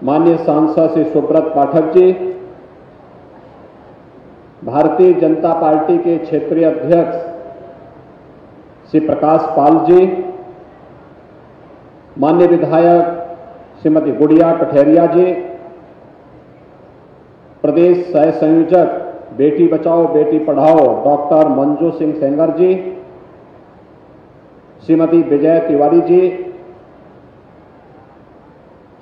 माननीय सांसद श्री सुब्रत पाठक जी, भारतीय जनता पार्टी के क्षेत्रीय अध्यक्ष श्री प्रकाश पाल जी, माननीय विधायक श्रीमती गुड़िया कठेरिया जी, प्रदेश सह संयोजक बेटी बचाओ बेटी पढ़ाओ डॉक्टर मंजू सिंह सेंगर जी, श्रीमती विजय तिवारी जी,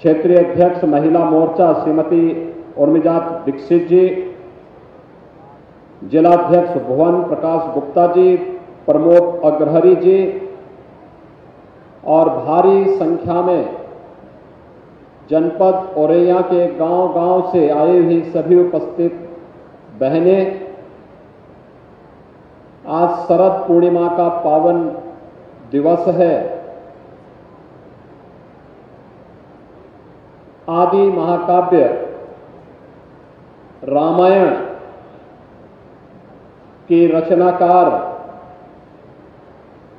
क्षेत्रीय अध्यक्ष महिला मोर्चा श्रीमती उर्मिला दीक्षित जी, जिलाध्यक्ष भुवन प्रकाश गुप्ता जी, प्रमोद अग्रहरी जी और भारी संख्या में जनपद औरैया के गांव-गांव से आए हुए सभी उपस्थित बहनें, आज शरद पूर्णिमा का पावन दिवस है। आदि महाकाव्य रामायण के रचनाकार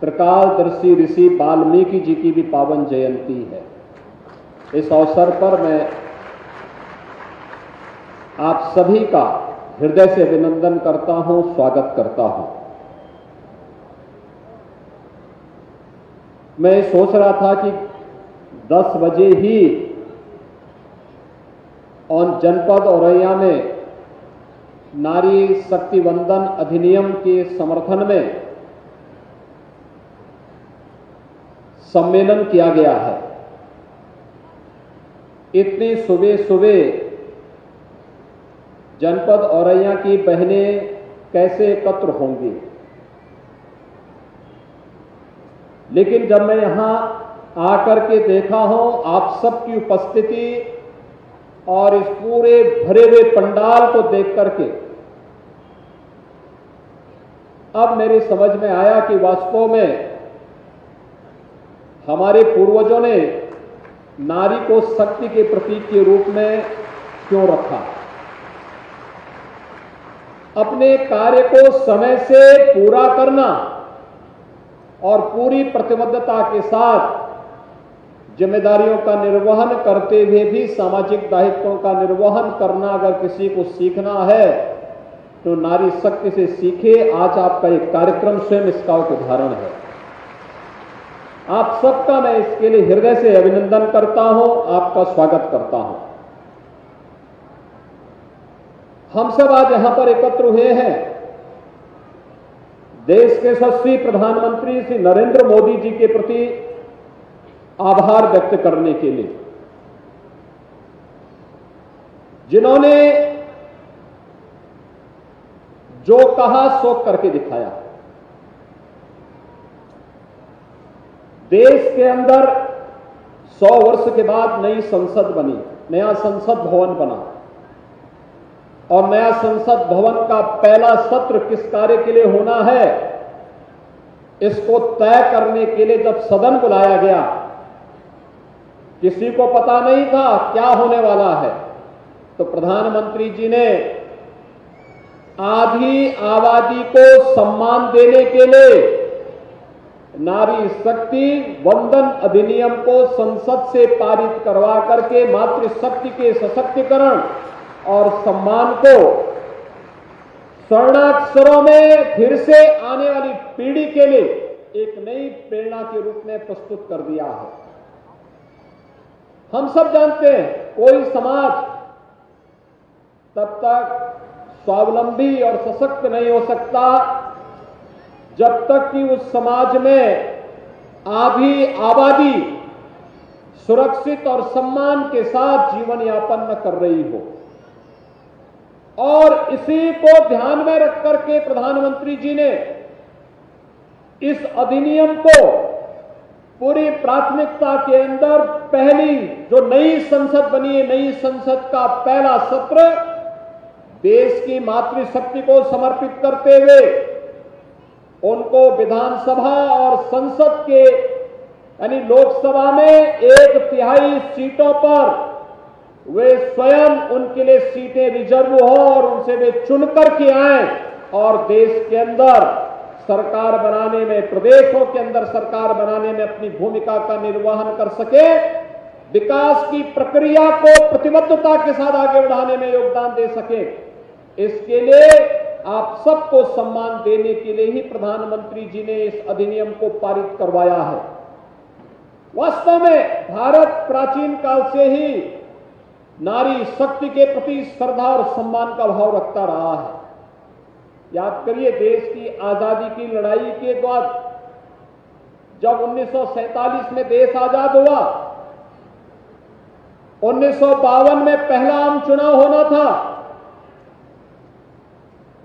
त्रिकालदर्शी ऋषि वाल्मीकि जी की भी पावन जयंती है। इस अवसर पर मैं आप सभी का हृदय से अभिनंदन करता हूं, स्वागत करता हूं। मैं सोच रहा था कि 10 बजे ही और जनपद औरैया में नारी शक्ति वंदन अधिनियम के समर्थन में सम्मेलन किया गया है। इतनी सुबह सुबह जनपद औरैया की बहनें कैसे एकत्र होंगी, लेकिन जब मैं यहां आकर के देखा हूं आप सबकी उपस्थिति और इस पूरे भरे हुए पंडाल को देख करके अब मेरी समझ में आया कि वास्तव में हमारे पूर्वजों ने नारी को शक्ति के प्रतीक के रूप में क्यों रखा। अपने कार्य को समय से पूरा करना और पूरी प्रतिबद्धता के साथ जिम्मेदारियों का निर्वहन करते हुए भी सामाजिक दायित्वों का निर्वहन करना अगर किसी को सीखना है तो नारी शक्ति से सीखे। आज आपका एक कार्यक्रम स्वयं इसका एक उदाहरण है। आप सबका मैं इसके लिए हृदय से अभिनंदन करता हूं, आपका स्वागत करता हूं। हम सब आज यहां पर एकत्र हुए हैं देश के यशस्वी प्रधानमंत्री श्री नरेंद्र मोदी जी के प्रति आभार व्यक्त करने के लिए, जिन्होंने जो कहा सो करके दिखाया। देश के अंदर 100 वर्ष के बाद नई संसद बनी, नया संसद भवन बना और नया संसद भवन का पहला सत्र किस कार्य के लिए होना है इसको तय करने के लिए जब सदन बुलाया गया, किसी को पता नहीं था क्या होने वाला है, तो प्रधानमंत्री जी ने आधी आबादी को सम्मान देने के लिए नारी शक्ति वंदन अधिनियम को संसद से पारित करवा करके मातृशक्ति के सशक्तिकरण और सम्मान को स्वर्णाक्षरों में फिर से आने वाली पीढ़ी के लिए एक नई प्रेरणा के रूप में प्रस्तुत कर दिया है। हम सब जानते हैं कोई समाज तब तक स्वावलंबी और सशक्त नहीं हो सकता जब तक कि उस समाज में आधी आबादी सुरक्षित और सम्मान के साथ जीवन यापन न कर रही हो। और इसी को ध्यान में रख करके प्रधानमंत्री जी ने इस अधिनियम को पूरी प्राथमिकता के अंदर पहली जो नई संसद बनी है, नई संसद का पहला सत्र देश की मातृशक्ति को समर्पित करते हुए उनको विधानसभा और संसद के यानी लोकसभा में 1/3 सीटों पर वे स्वयं उनके लिए सीटें रिजर्व हो और उनसे वे चुनकर के आए और देश के अंदर सरकार बनाने में, प्रदेशों के अंदर सरकार बनाने में अपनी भूमिका का निर्वहन कर सके। विकास की प्रक्रिया को प्रतिबद्धता के साथ आगे बढ़ाने में योगदान दे सके। इसके लिए आप सबको सम्मान देने के लिए ही प्रधानमंत्री जी ने इस अधिनियम को पारित करवाया है। वास्तव में भारत प्राचीन काल से ही नारी शक्ति के प्रति श्रद्धा और सम्मान का भाव रखता रहा है। याद करिए, देश की आजादी की लड़ाई के बाद जब 1947 में देश आजाद हुआ, 1952 में पहला आम चुनाव होना था।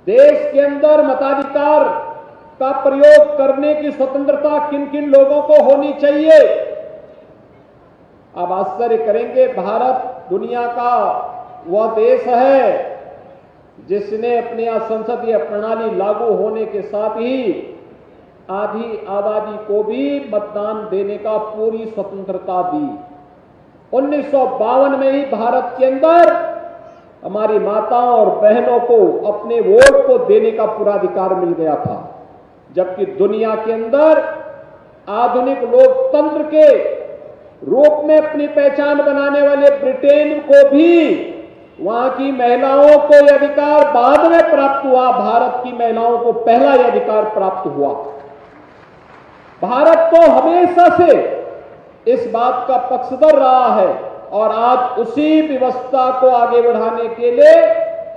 देश के अंदर मताधिकार का प्रयोग करने की स्वतंत्रता किन किन लोगों को होनी चाहिए। आप आश्चर्य करेंगे, भारत दुनिया का वह देश है जिसने अपने यहां संसदीय प्रणाली लागू होने के साथ ही आधी आबादी को भी मतदान देने का पूरी स्वतंत्रता दी। 1952 में ही भारत के अंदर हमारी माताओं और बहनों को अपने वोट को देने का पूरा अधिकार मिल गया था, जबकि दुनिया के अंदर आधुनिक लोकतंत्र के रूप में अपनी पहचान बनाने वाले ब्रिटेन को भी वहां की महिलाओं को यह अधिकार बाद में प्राप्त हुआ। भारत की महिलाओं को पहला यह अधिकार प्राप्त हुआ। भारत तो हमेशा से इस बात का पक्षधर रहा है और आज उसी व्यवस्था को आगे बढ़ाने के लिए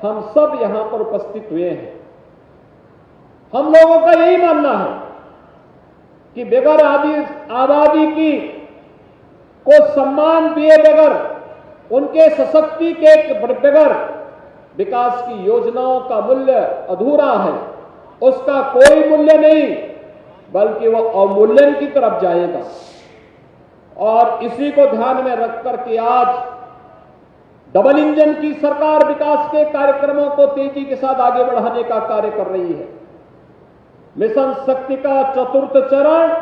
हम सब यहां पर उपस्थित हुए हैं। हम लोगों का यही मानना है कि बगैर आबादी की को सम्मान दिए बगैर, उनके सशक्ति के बगैर विकास की योजनाओं का मूल्य अधूरा है। उसका कोई मूल्य नहीं, बल्कि वह अवमूल्यन की तरफ जाएगा। और इसी को ध्यान में रख करके आज डबल इंजन की सरकार विकास के कार्यक्रमों को तेजी के साथ आगे बढ़ाने का कार्य कर रही है। मिशन शक्ति का चतुर्थ चरण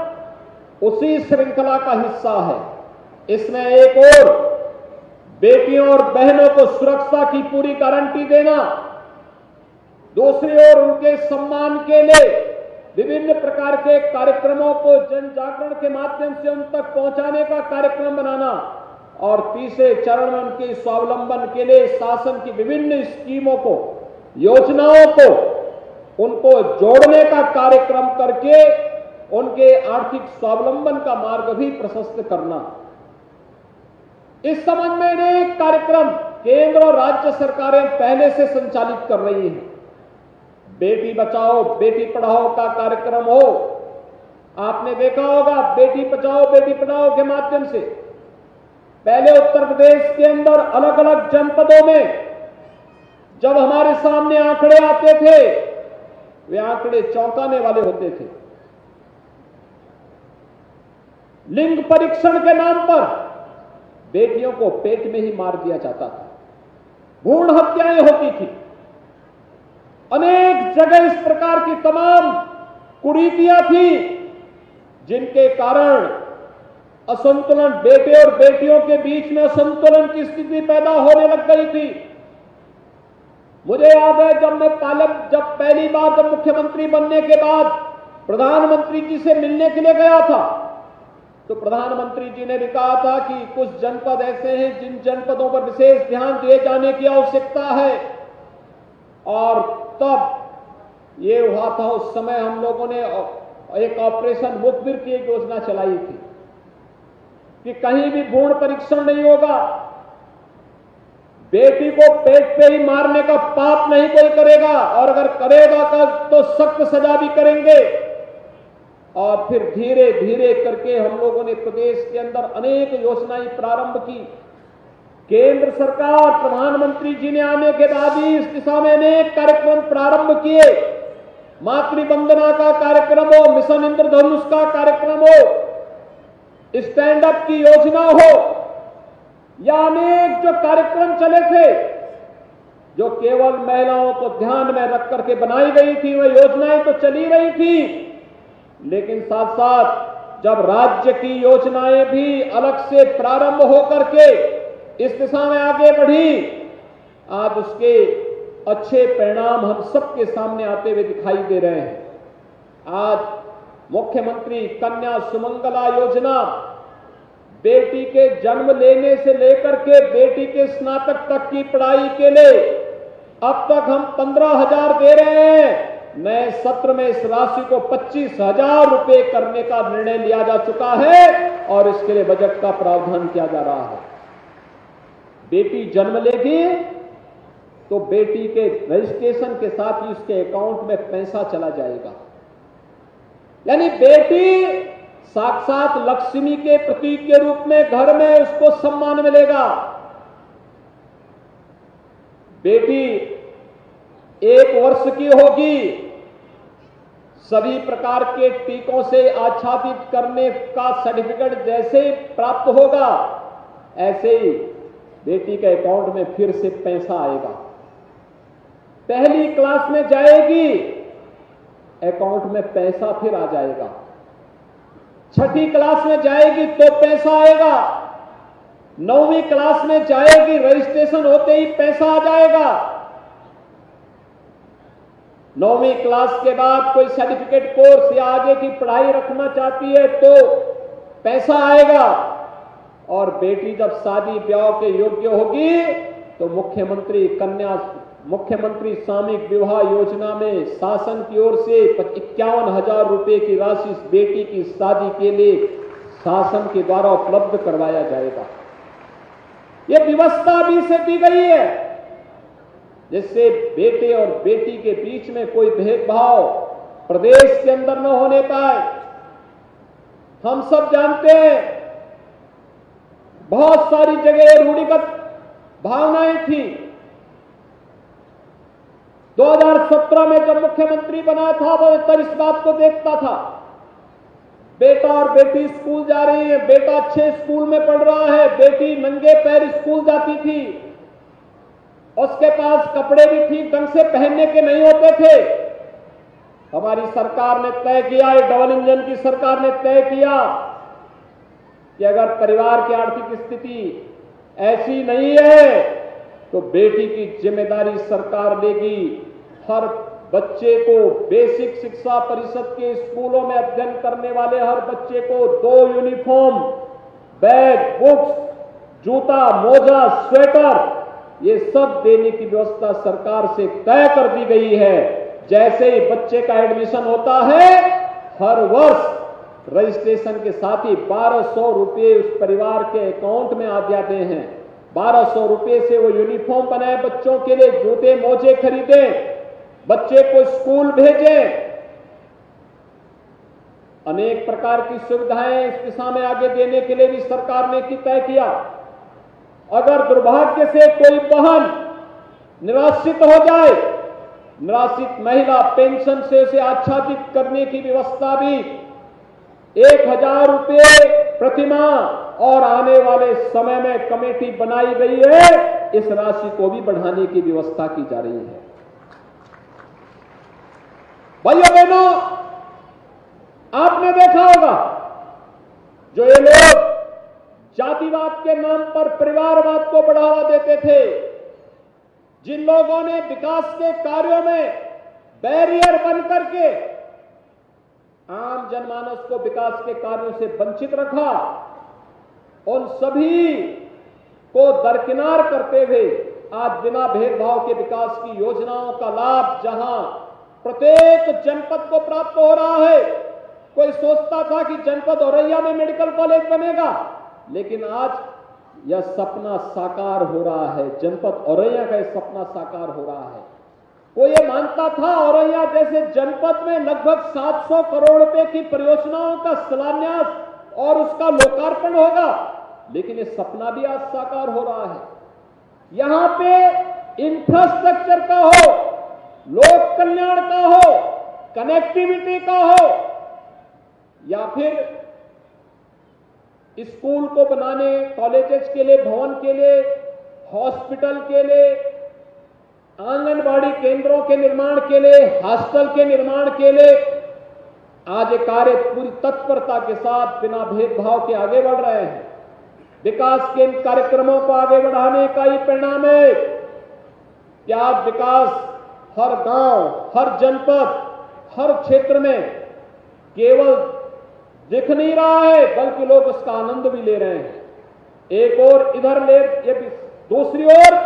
उसी श्रृंखला का हिस्सा है। इसमें एक और बेटियों और बहनों को सुरक्षा की पूरी गारंटी देना, दूसरी ओर उनके सम्मान के लिए विभिन्न प्रकार के कार्यक्रमों को जन जागरण के माध्यम से उन तक पहुंचाने का कार्यक्रम बनाना, और तीसरे चरण में उनके स्वावलंबन के लिए शासन की विभिन्न स्कीमों को, योजनाओं को उनको जोड़ने का कार्यक्रम करके उनके आर्थिक स्वावलंबन का मार्ग भी प्रशस्त करना। इस संबंध में अनेक कार्यक्रम केंद्र और राज्य सरकारें पहले से संचालित कर रही हैं। बेटी बचाओ बेटी पढ़ाओ का कार्यक्रम हो, आपने देखा होगा, बेटी बचाओ बेटी पढ़ाओ के माध्यम से पहले उत्तर प्रदेश के अंदर अलग अलग जनपदों में जब हमारे सामने आंकड़े आते थे, वे आंकड़े चौंकाने वाले होते थे। लिंग परीक्षण के नाम पर बेटियों को पेट में ही मार दिया जाता था, भ्रूण हत्याएं होती थी। अनेक जगह इस प्रकार की तमाम कुरीतियां थी जिनके कारण असंतुलन, बेटे और बेटियों के बीच में असंतुलन की स्थिति पैदा होने लग गई थी। मुझे याद है जब पहली बार जब मुख्यमंत्री बनने के बाद प्रधानमंत्री जी से मिलने के लिए गया था, तो प्रधानमंत्री जी ने भी कहा था कि कुछ जनपद ऐसे हैं जिन जनपदों पर विशेष ध्यान दिए जाने की आवश्यकता है। और तब ये हुआ था, उस समय हम लोगों ने एक ऑपरेशन मुखबिर की एक योजना चलाई थी कि कहीं भी भ्रूण परीक्षण नहीं होगा, बेटी को पेट पे ही मारने का पाप नहीं कोई करेगा, और अगर करेगा तो सख्त सजा भी करेंगे। और फिर धीरे धीरे करके हम लोगों ने प्रदेश के अंदर अनेक योजनाएं प्रारंभ की। केंद्र सरकार, प्रधानमंत्री जी ने आने के बाद ही इस दिशा में अनेक कार्यक्रम प्रारंभ किए। मातृ वंदना का कार्यक्रम हो, मिशन इंद्रधनुष का कार्यक्रम हो, स्टैंड अप की योजना हो, या अनेक जो कार्यक्रम चले थे जो केवल महिलाओं को ध्यान में रख करके बनाई गई थी, वह योजनाएं तो चली रही थी, लेकिन साथ साथ जब राज्य की योजनाएं भी अलग से प्रारंभ होकर के इस दिशा में आगे बढ़ी, आज उसके अच्छे परिणाम हम सबके सामने आते हुए दिखाई दे रहे हैं। आज मुख्यमंत्री कन्या सुमंगला योजना बेटी के जन्म लेने से लेकर के बेटी के स्नातक तक की पढ़ाई के लिए अब तक हम 15,000 दे रहे हैं। नए सत्र में इस राशि को 25,000 रुपए करने का निर्णय लिया जा चुका है और इसके लिए बजट का प्रावधान किया जा रहा है। बेटी जन्म लेगी तो बेटी के रजिस्ट्रेशन के साथ ही उसके अकाउंट में पैसा चला जाएगा, यानी बेटी साक्षात लक्ष्मी के प्रतीक के रूप में घर में उसको सम्मान मिलेगा। बेटी 1 वर्ष की होगी, सभी प्रकार के टीकों से आच्छादित करने का सर्टिफिकेट जैसे ही प्राप्त होगा, ऐसे ही बेटी के अकाउंट में फिर से पैसा आएगा। पहली क्लास में जाएगी, अकाउंट में पैसा फिर आ जाएगा। छठी क्लास में जाएगी तो पैसा आएगा। 9वीं क्लास में जाएगी, रजिस्ट्रेशन होते ही पैसा आ जाएगा। 9वीं क्लास के बाद कोई सर्टिफिकेट कोर्स या आगे की पढ़ाई रखना चाहती है तो पैसा आएगा। और बेटी जब शादी ब्याह के योग्य होगी तो मुख्यमंत्री सामूहिक विवाह योजना में शासन की ओर से 51,000 रुपए की राशि इस बेटी की शादी के लिए शासन के द्वारा उपलब्ध करवाया जाएगा। यह व्यवस्था भी से दी गई है जिससे बेटे और बेटी के बीच में कोई भेदभाव प्रदेश के अंदर न होने पाए। हम सब जानते हैं बहुत सारी जगह रूढ़िगत भावनाएं थी। 2017 में जब मुख्यमंत्री बना था वो तब इस बात को देखता था, बेटा और बेटी स्कूल जा रही है, बेटा अच्छे स्कूल में पढ़ रहा है, बेटी नंगे पैर स्कूल जाती थी, उसके पास कपड़े भी ठीक ढंग से पहनने के नहीं होते थे। हमारी सरकार ने तय किया, ये डबल इंजन की सरकार ने तय किया कि अगर परिवार की आर्थिक स्थिति ऐसी नहीं है तो बेटी की जिम्मेदारी सरकार लेगी। हर बच्चे को बेसिक शिक्षा परिषद के स्कूलों में अध्ययन करने वाले हर बच्चे को 2 यूनिफॉर्म, बैग, बुक्स, जूता, मोजा, स्वेटर ये सब देने की व्यवस्था सरकार से तय कर दी गई है। जैसे ही बच्चे का एडमिशन होता है हर वर्ष रजिस्ट्रेशन के साथ ही 1200 रुपए उस परिवार के अकाउंट में आ जाते हैं। 1200 रुपए से वो यूनिफॉर्म बनाए बच्चों के लिए, जूते मोजे खरीदे, बच्चे को स्कूल भेजें। अनेक प्रकार की सुविधाएं इस दिशा में आगे देने के लिए भी सरकार ने तय किया। अगर दुर्भाग्य से कोई बहन निराश्रित हो जाए, निराश्रित महिला पेंशन से उसे आच्छादित करने की व्यवस्था भी 1,000 रुपए प्रतिमाह और आने वाले समय में कमेटी बनाई गई है, इस राशि को भी बढ़ाने की व्यवस्था की जा रही है। भाइयों बहनों, आपने देखा होगा जो ये लोग जातिवाद के नाम पर परिवारवाद को बढ़ावा देते थे, जिन लोगों ने विकास के कार्यों में बैरियर बन करके आम जनमानस को विकास के कार्यों से वंचित रखा, उन सभी को दरकिनार करते हुए आज बिना भेदभाव के विकास की योजनाओं का लाभ जहां प्रत्येक जनपद को प्राप्त हो रहा है। कोई सोचता था कि जनपद औरैया में मेडिकल कॉलेज बनेगा, लेकिन आज यह सपना साकार हो रहा है। जनपद औरैया का यह सपना साकार हो रहा है। कोई ये मानता था औरैया जैसे जनपद में लगभग 700 करोड़ रुपए की परियोजनाओं का शिलान्यास और उसका लोकार्पण होगा, लेकिन ये सपना भी आज साकार हो रहा है। यहां पे इंफ्रास्ट्रक्चर का हो, लोक कल्याण का हो, कनेक्टिविटी का हो, या फिर स्कूल को बनाने, कॉलेजेस के लिए, भवन के लिए, हॉस्पिटल के लिए, आंगनबाड़ी केंद्रों के निर्माण के लिए, हॉस्टल के निर्माण के लिए आज ये कार्य पूरी तत्परता के साथ बिना भेदभाव के आगे बढ़ रहे हैं। विकास के इन कार्यक्रमों को आगे बढ़ाने का ही परिणाम है कि आज विकास हर गांव, हर जनपद, हर क्षेत्र में केवल दिख नहीं रहा है, बल्कि लोग उसका आनंद भी ले रहे हैं। एक और इधर ले, ये दूसरी ओर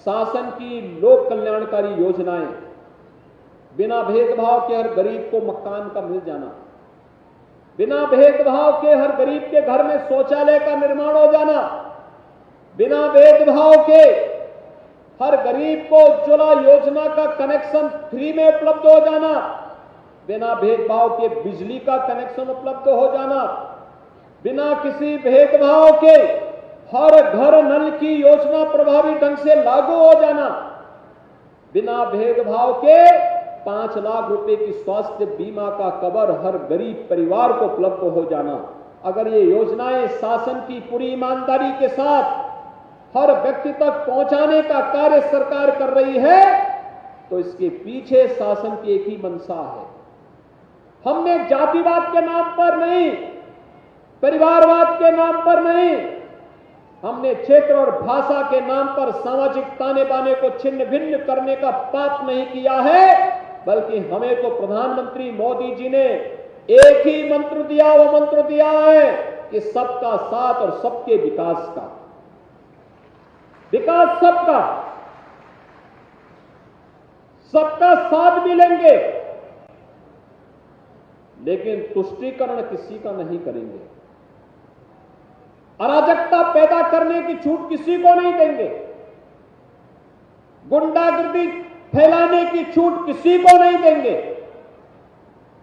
शासन की लोक कल्याणकारी योजनाएं, बिना भेदभाव के हर गरीब को मकान का मिल जाना, बिना भेदभाव के हर गरीब के घर में शौचालय का निर्माण हो जाना, बिना भेदभाव के हर गरीब को उज्ज्वला योजना का कनेक्शन फ्री में उपलब्ध हो जाना, बिना भेदभाव के बिजली का कनेक्शन उपलब्ध हो जाना, बिना किसी भेदभाव के हर घर नल की योजना प्रभावी ढंग से लागू हो जाना, बिना भेदभाव के 5 लाख रुपए की स्वास्थ्य बीमा का कवर हर गरीब परिवार को उपलब्ध हो जाना। अगर ये योजनाएं शासन की पूरी ईमानदारी के साथ हर व्यक्ति तक पहुंचाने का कार्य सरकार कर रही है, तो इसके पीछे शासन की एक ही मंशा है। हमने जातिवाद के नाम पर नहीं, परिवारवाद के नाम पर नहीं, हमने क्षेत्र और भाषा के नाम पर सामाजिक ताने बाने को छिन्न भिन्न करने का पाप नहीं किया है, बल्कि हमें तो प्रधानमंत्री मोदी जी ने एक ही मंत्र दिया, वो मंत्र दिया है कि सबका साथ और सबके विकास का। विकास सबका, सबका साथ भी लेंगे, लेकिन तुष्टीकरण किसी का नहीं करेंगे। अराजकता पैदा करने की छूट किसी को नहीं देंगे। गुंडागर्दी फैलाने की छूट किसी को नहीं देंगे।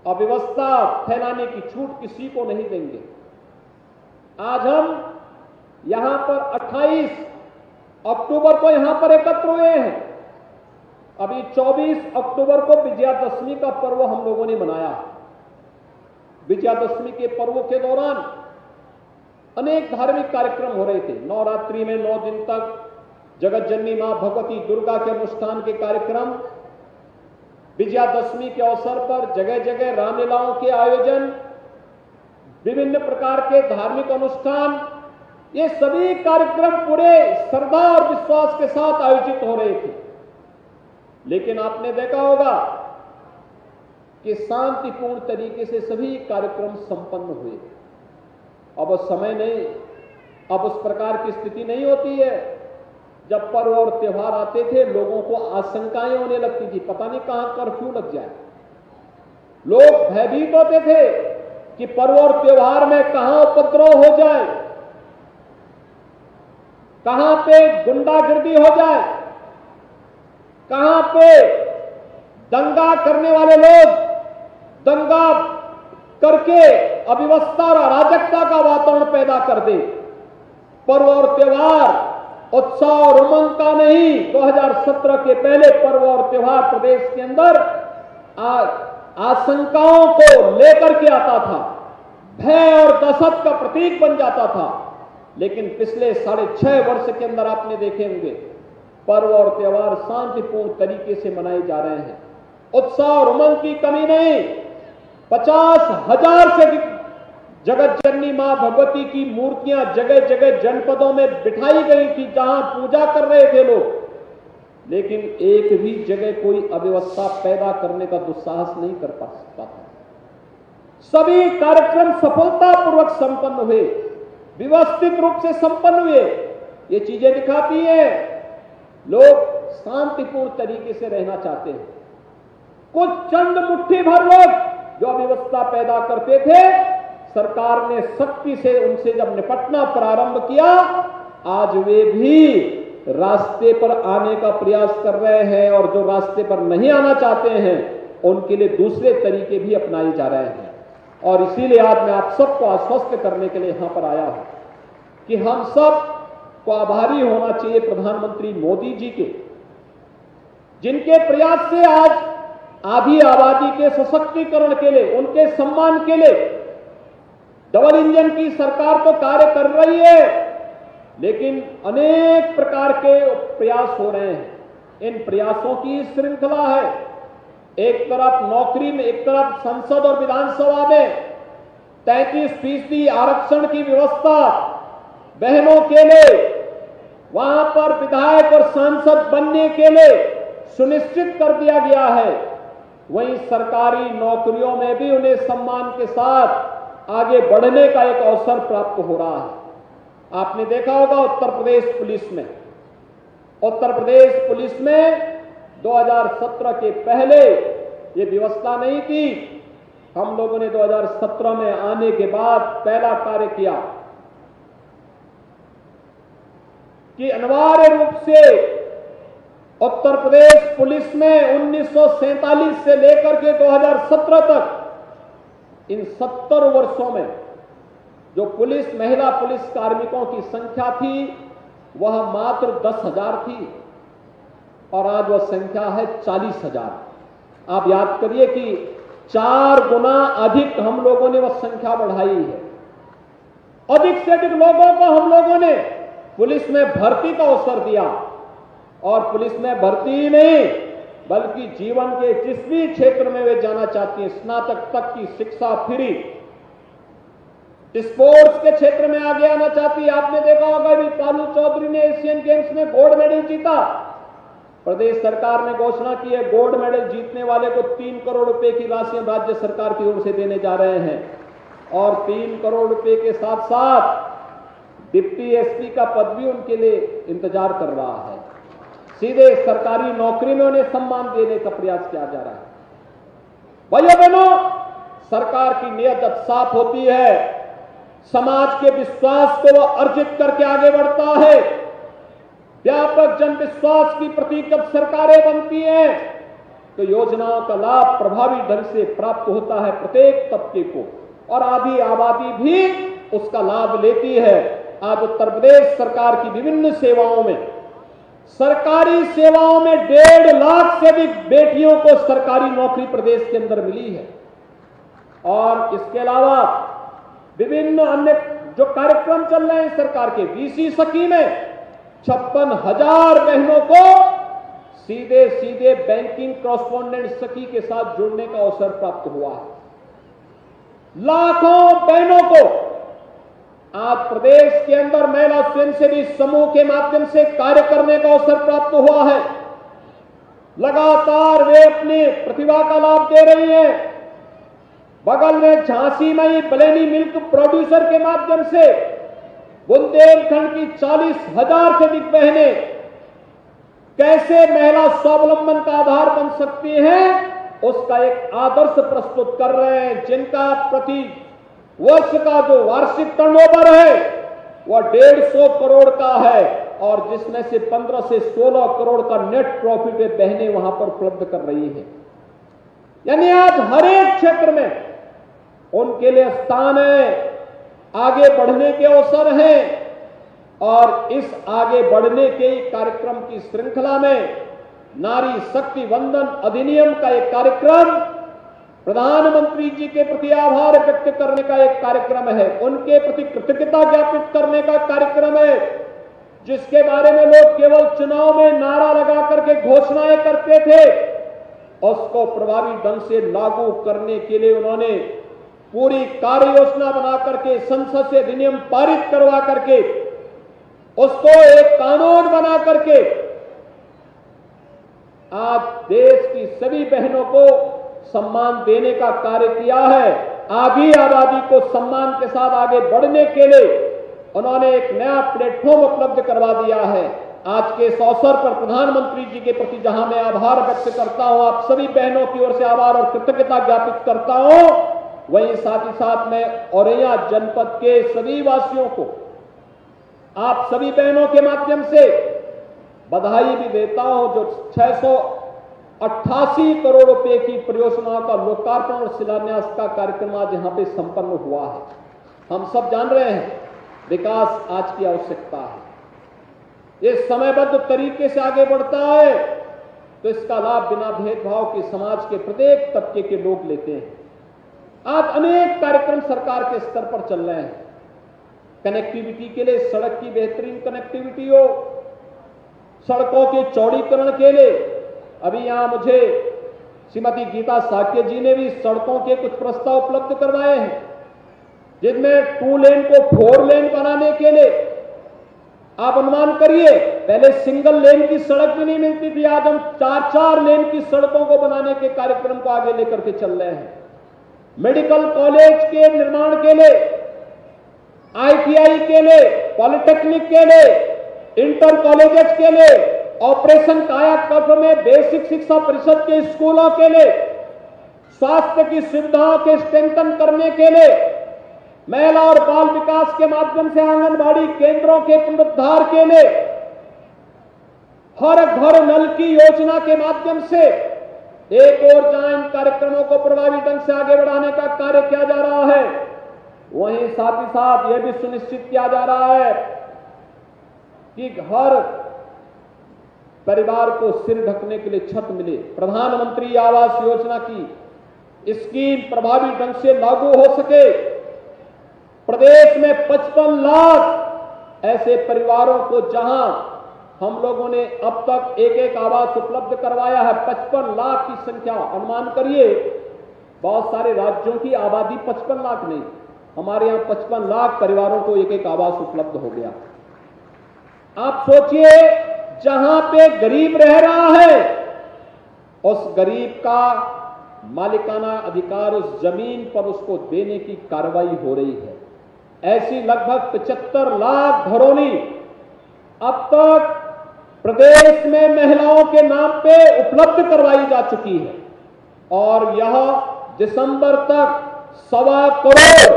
अव्यवस्था फैलाने की छूट किसी को नहीं देंगे। आज हम यहां पर 28 अक्टूबर को यहां पर एकत्र हुए हैं। अभी 24 अक्टूबर को विजयादशमी का पर्व हम लोगों ने मनाया। विजयादशमी के पर्व के दौरान अनेक धार्मिक कार्यक्रम हो रहे थे। नवरात्रि में 9 दिन तक जगत जननी मां भगवती दुर्गा के अनुष्ठान के कार्यक्रम, विजयादशमी के अवसर पर जगह जगह रामलीलाओं के आयोजन, विभिन्न प्रकार के धार्मिक अनुष्ठान, ये सभी कार्यक्रम पूरे श्रद्धा और विश्वास के साथ आयोजित हो रहे थे। लेकिन आपने देखा होगा कि शांतिपूर्ण तरीके से सभी कार्यक्रम संपन्न हुए। अब समय नहीं, अब उस प्रकार की स्थिति नहीं होती है। जब पर्व और त्योहार आते थे, लोगों को आशंकाएं होने लगती थी, पता नहीं कहां कर्फ्यू लग जाए। लोग भयभीत होते थे कि पर्व और त्योहार में कहां उपद्रव हो जाए, कहां पे गुंडागर्दी हो जाए, कहां पे दंगा करने वाले लोग दंगा करके अव्यवस्था और अराजकता का वातावरण पैदा कर दे। पर्व और त्योहार उत्साह और उमंग का नहीं, 2017 के पहले पर्व और त्योहार प्रदेश के अंदर आशंकाओं को लेकर के आता था, भय और दहशत का प्रतीक बन जाता था। लेकिन पिछले 6.5 वर्ष के अंदर आपने देखे होंगे पर्व और त्योहार शांतिपूर्ण तरीके से मनाए जा रहे हैं। उत्साह और उमंग की कमी नहीं। 50,000 से अधिक जगत जननी मां भगवती की मूर्तियां जगह जगह जनपदों में बिठाई गई थी, जहां पूजा कर रहे थे लोग। लेकिन एक भी जगह कोई अव्यवस्था पैदा करने का दुस्साहस नहीं कर पा सकता था। सभी कार्यक्रम सफलतापूर्वक संपन्न हुए, व्यवस्थित रूप से संपन्न हुए। ये चीजें दिखाती हैं लोग शांतिपूर्ण तरीके से रहना चाहते हैं। कुछ चंद मुट्ठी भर लोग जो अव्यवस्था पैदा करते थे, सरकार ने सख्ती से उनसे जब निपटना प्रारंभ किया, आज वे भी रास्ते पर आने का प्रयास कर रहे हैं, और जो रास्ते पर नहीं आना चाहते हैं उनके लिए दूसरे तरीके भी अपनाए जा रहे हैं। और इसीलिए आज मैं आप सबको आश्वस्त करने के लिए यहां पर आया हूं कि हम सब को आभारी होना चाहिए प्रधानमंत्री मोदी जी के, जिनके प्रयास से आज आधी आबादी के सशक्तिकरण के लिए, उनके सम्मान के लिए डबल इंजन की सरकार तो कार्य कर रही है, लेकिन अनेक प्रकार के प्रयास हो रहे हैं। इन प्रयासों की श्रृंखला है। एक तरफ नौकरी में, एक तरफ संसद और विधानसभा में 33% आरक्षण की व्यवस्था बहनों के लिए, वहां पर विधायक और सांसद बनने के लिए सुनिश्चित कर दिया गया है। वहीं सरकारी नौकरियों में भी उन्हें सम्मान के साथ आगे बढ़ने का एक अवसर प्राप्त हो रहा है। आपने देखा होगा उत्तर प्रदेश पुलिस में 2017 के पहले ये व्यवस्था नहीं थी। हम लोगों ने 2017 में आने के बाद पहला कार्य किया कि अनिवार्य रूप से उत्तर प्रदेश पुलिस में 1947 से लेकर के 2017 तक इन 70 वर्षों में जो महिला पुलिस कार्मिकों की संख्या थी वह मात्र 10,000 थी और आज वह संख्या है 40,000। आप याद करिए कि 4 गुना अधिक हम लोगों ने वह संख्या बढ़ाई है। अधिक से अधिक लोगों को हम लोगों ने पुलिस में भर्ती का अवसर दिया और पुलिस में भर्ती ही नहीं बल्कि जीवन के जिस भी क्षेत्र में वे जाना चाहती हैं, स्नातक तक की शिक्षा फ्री, स्पोर्ट्स के क्षेत्र में आगे आना चाहती है। आपने देखा होगा भी पालू चौधरी ने एशियन गेम्स में गोल्ड मेडल जीता। प्रदेश सरकार ने घोषणा की है गोल्ड मेडल जीतने वाले को 3 करोड़ रुपए की राशि हम राज्य सरकार की ओर से देने जा रहे हैं और 3 करोड़ रुपए के साथ साथ डिप्टी एसपी का पद भी उनके लिए इंतजार कर रहा है। सीधे सरकारी नौकरी में उन्हें सम्मान देने का प्रयास किया जा रहा है। भाइयों बहनों, सरकार की नीयत साफ होती है, समाज के विश्वास को वह अर्जित करके आगे बढ़ता है। व्यापक जन विश्वास की प्रतीक जब सरकारें बनती हैं तो योजनाओं का लाभ प्रभावी ढंग से प्राप्त होता है प्रत्येक तबके को और आधी आबादी भी उसका लाभ लेती है। आज उत्तर प्रदेश सरकार की विभिन्न सेवाओं में, सरकारी सेवाओं में 1.5 लाख से अधिक बेटियों को सरकारी नौकरी प्रदेश के अंदर मिली है और इसके अलावा विभिन्न अन्य जो कार्यक्रम चल रहे हैं सरकार के, बीसी सखी में 56,000 बहनों को सीधे सीधे बैंकिंग कॉरेस्पॉन्डेंट सखी के साथ जुड़ने का अवसर प्राप्त हुआ है। लाखों बहनों को आज प्रदेश के अंदर महिला स्वयंसेवी समूह के माध्यम से कार्य करने का अवसर प्राप्त हुआ है। लगातार वे अपनी प्रतिभा का लाभ दे रही हैं। बगल में झांसी में ही बलेनी मिल्क प्रोड्यूसर के माध्यम से बुंदेलखंड की 40,000 से अधिक बहनें कैसे महिला स्वावलंबन का आधार बन सकती हैं उसका एक आदर्श प्रस्तुत कर रहे हैं, जिनका प्रति वर्ष का जो वार्षिक टर्नओवर है वह 150 करोड़ का है और जिसमें से 15 से 16 करोड़ का नेट प्रॉफिट बहनें वहां पर उपलब्ध कर रही है। यानी आज हर एक क्षेत्र में उनके लिए स्थान है, आगे बढ़ने के अवसर हैं और इस आगे बढ़ने के कार्यक्रम की श्रृंखला में नारी शक्ति वंदन अधिनियम का एक कार्यक्रम, प्रधानमंत्री जी के प्रति आभार व्यक्त करने का एक कार्यक्रम है, उनके प्रति कृतज्ञता ज्ञापित करने का कार्यक्रम है, जिसके बारे में लोग केवल चुनाव में नारा लगा करके घोषणाएं करते थे, उसको प्रभावी ढंग से लागू करने के लिए उन्होंने पूरी कार्य योजना बना करके संसद से अधिनियम पारित करवा करके उसको एक कानून बना करके आज देश की सभी बहनों को सम्मान देने का कार्य किया है। आधी आबादी को सम्मान के साथ आगे बढ़ने के लिए उन्होंने एक नया प्लेटफॉर्म उपलब्ध करवा दिया है। आज के इस अवसर पर प्रधानमंत्री जी के प्रति जहां मैं आभार व्यक्त करता हूं, आप सभी बहनों की ओर से आभार और कृतज्ञता ज्ञापित करता हूं, वहीं साथ ही साथ मैं औरैया जनपद के सभी वासियों को आप सभी बहनों के माध्यम से बधाई भी देता हूं जो 688 करोड़ रुपए की परियोजनाओं का लोकार्पण और शिलान्यास का कार्यक्रम आज यहां पे संपन्न हुआ है। हम सब जान रहे हैं विकास आज की आवश्यकता है, ये समयबद्ध तरीके से आगे बढ़ता है तो इसका लाभ बिना भेदभाव के समाज के प्रत्येक तबके के लोग लेते हैं। आज अनेक कार्यक्रम सरकार के स्तर पर चल रहे हैं। कनेक्टिविटी के लिए सड़क की बेहतरीन कनेक्टिविटी हो, सड़कों के चौड़ीकरण के लिए अभी यहां मुझे श्रीमती गीता साक्य जी ने भी सड़कों के कुछ प्रस्ताव उपलब्ध करवाए हैं, जिनमें 2 लेन को 4 लेन बनाने के लिए आप अनुमान करिए पहले सिंगल लेन की सड़क भी नहीं मिलती थी, आज हम 4-4 लेन की सड़कों को बनाने के कार्यक्रम को आगे लेकर के चल रहे हैं। मेडिकल कॉलेज के निर्माण के लिए, आईटीआई के लिए, पॉलिटेक्निक के लिए, इंटर कॉलेजेस के लिए, ऑपरेशन कायाकल्प में बेसिक शिक्षा परिषद के स्कूलों के लिए, स्वास्थ्य की सुविधाओं के स्ट्रेंथन करने के लिए, महिला और बाल विकास के माध्यम से आंगनबाड़ी केंद्रों के पुनरुद्धार के लिए, हर घर नल की योजना के माध्यम से एक और जहां इन कार्यक्रमों को प्रभावी ढंग से आगे बढ़ाने का कार्य किया जा रहा है, वहीं साथ ही साथ यह भी सुनिश्चित किया जा रहा है कि हर परिवार को सिर ढकने के लिए छत मिले। प्रधानमंत्री आवास योजना की स्कीम प्रभावी ढंग से लागू हो सके। प्रदेश में 55 लाख ऐसे परिवारों को जहां हम लोगों ने अब तक एक एक आवास उपलब्ध करवाया है, 55 लाख की संख्या, अनुमान करिए बहुत सारे राज्यों की आबादी 55 लाख नहीं, हमारे यहां 55 लाख परिवारों को एक एक आवास उपलब्ध हो गया। आप सोचिए, जहां पे गरीब रह रहा है उस गरीब का मालिकाना अधिकार उस जमीन पर उसको देने की कार्रवाई हो रही है। ऐसी लगभग 75 लाख घरौनी अब तक प्रदेश में महिलाओं के नाम पे उपलब्ध करवाई जा चुकी है और यह दिसंबर तक 1.25 करोड़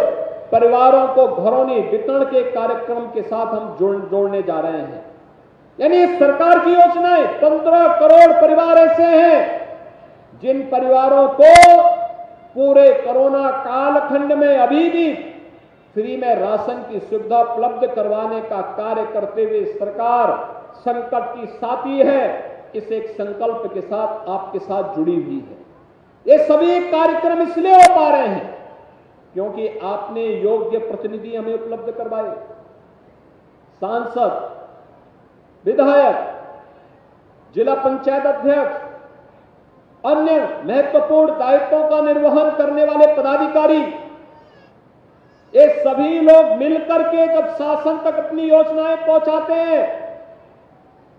परिवारों को घरौनी वितरण के कार्यक्रम के साथ हम जोड़ने जा रहे हैं। यानी सरकार की योजनाएं 15 करोड़ परिवार ऐसे हैं जिन परिवारों को पूरे कोरोना कालखंड में अभी भी फ्री में राशन की सुविधा उपलब्ध करवाने का कार्य करते हुए सरकार संकट की साथी है, इस एक संकल्प के साथ आपके साथ जुड़ी हुई है। ये सभी कार्यक्रम इसलिए हो पा रहे हैं क्योंकि आपने योग्य प्रतिनिधि हमें उपलब्ध करवाए। सांसद, विधायक, जिला पंचायत अध्यक्ष, अन्य महत्वपूर्ण दायित्वों का निर्वहन करने वाले पदाधिकारी, ये सभी लोग मिलकर के जब शासन तक अपनी योजनाएं पहुंचाते हैं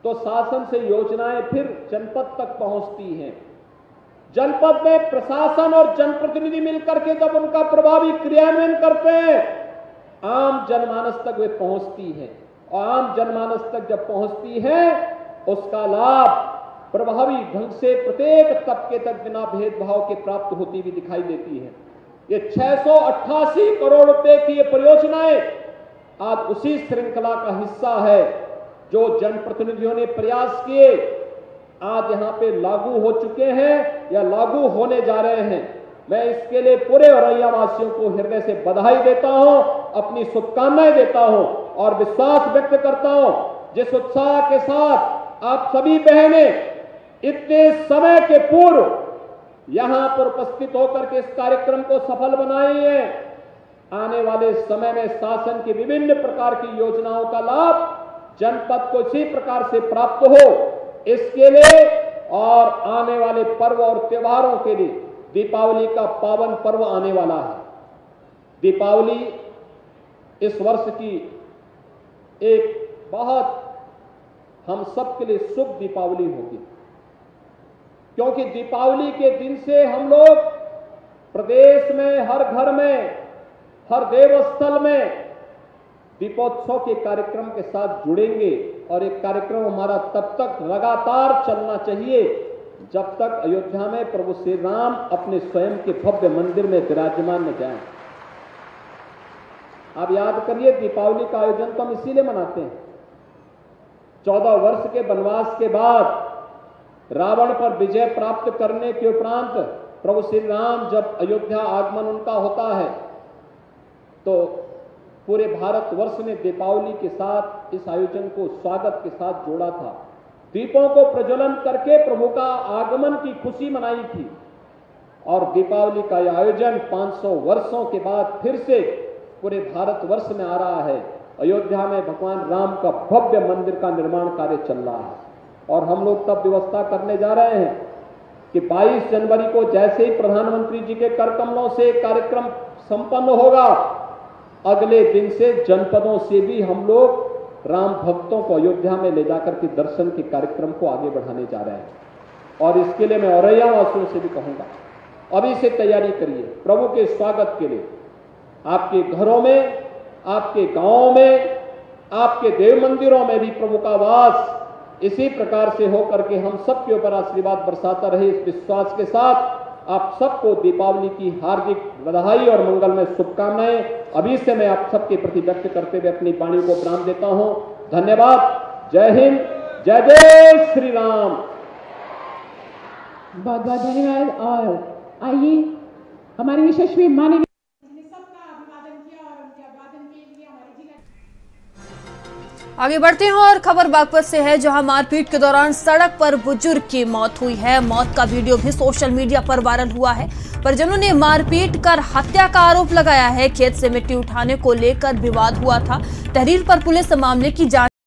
तो शासन से योजनाएं फिर जनपद तक पहुंचती हैं। जनपद में प्रशासन और जनप्रतिनिधि मिलकर के जब उनका प्रभावी क्रियान्वयन करते हैं, आम जनमानस तक वे पहुंचती है और आम जनमानस तक जब पहुंचती है उसका लाभ प्रभावी ढंग से प्रत्येक तबके तक बिना भेदभाव के प्राप्त होती हुई दिखाई देती है। ये 688 करोड़ रुपए की ये परियोजनाएं आज उसी श्रृंखला का हिस्सा है जो जनप्रतिनिधियों ने प्रयास किए, आज यहां पे लागू हो चुके हैं या लागू होने जा रहे हैं। मैं इसके लिए पूरे औरैया वासियों को हृदय से बधाई देता हूं, अपनी शुभकामनाएं देता हूं और विश्वास व्यक्त करता हूं जिस उत्साह के साथ आप सभी बहनें इतने समय के पूर्व यहां पर उपस्थित होकर के इस कार्यक्रम को सफल बनाई है। आने वाले समय में शासन की विभिन्न प्रकार की योजनाओं का लाभ जनपद को इसी प्रकार से प्राप्त हो, इसके लिए और आने वाले पर्व और त्योहारों के लिए दीपावली का पावन पर्व आने वाला है। दीपावली इस वर्ष की एक बहुत हम सब के लिए शुभ दीपावली होगी, क्योंकि दीपावली के दिन से हम लोग प्रदेश में हर घर में, हर देवस्थल में दीपोत्सव के कार्यक्रम के साथ जुड़ेंगे और एक कार्यक्रम हमारा तब तक लगातार चलना चाहिए जब तक अयोध्या में प्रभु श्री राम अपने स्वयं के भव्य मंदिर में विराजमान न जाएं। आप याद करिए, दीपावली का आयोजन तो हम इसीलिए मनाते हैं। 14 वर्ष के वनवास के बाद रावण पर विजय प्राप्त करने के उपरांत प्रभु श्री राम जब अयोध्या आगमन उनका होता है तो पूरे भारतवर्ष ने दीपावली के साथ इस आयोजन को स्वागत के साथ जोड़ा था। दीपों को प्रज्वलन करके प्रभु का आगमन की खुशी मनाई थी और दीपावली का यह आयोजन 500 वर्षों के बाद फिर से पूरे भारतवर्ष में आ रहा है। अयोध्या में भगवान राम का भव्य मंदिर का निर्माण कार्य चल रहा है और हम लोग तब व्यवस्था करने जा रहे हैं कि 22 जनवरी को जैसे ही प्रधानमंत्री जी के कर कमलों से कार्यक्रम संपन्न होगा, अगले दिन से जनपदों से भी हम लोग राम भक्तों को अयोध्या में ले जाकर के दर्शन के कार्यक्रम को आगे बढ़ाने जा रहे हैं। और इसके लिए मैं औरैया वासियों से भी कहूंगा अभी से तैयारी करिए प्रभु के स्वागत के लिए। आपके घरों में, आपके गांवों में, आपके देव मंदिरों में भी प्रभु का वास इसी प्रकार से हो करके हम सब के ऊपर आशीर्वाद बरसाता रहे, इस विश्वास के साथ आप सबको दीपावली की हार्दिक बधाई और मंगलमय शुभकामनाएं अभी से मैं आप सबके प्रति व्यक्त करते हुए अपनी वाणी को विराम देता हूं। धन्यवाद। जय हिंद, जय जय श्री राम। बहुत बहुत धन्यवाद। और आइए हमारे यशस्वी माननीय सबका अभिवादन किया और उनके अभिवादन के लिए हमारे जिला। आगे बढ़ते हैं और खबर बागपत से है, जहां मारपीट के दौरान सड़क पर बुजुर्ग की मौत हुई है। मौत का वीडियो भी सोशल मीडिया पर वायरल हुआ है। परिजनों ने मारपीट कर हत्या का आरोप लगाया है। खेत से मिट्टी उठाने को लेकर विवाद हुआ था। तहरीर पर पुलिस मामले की जांच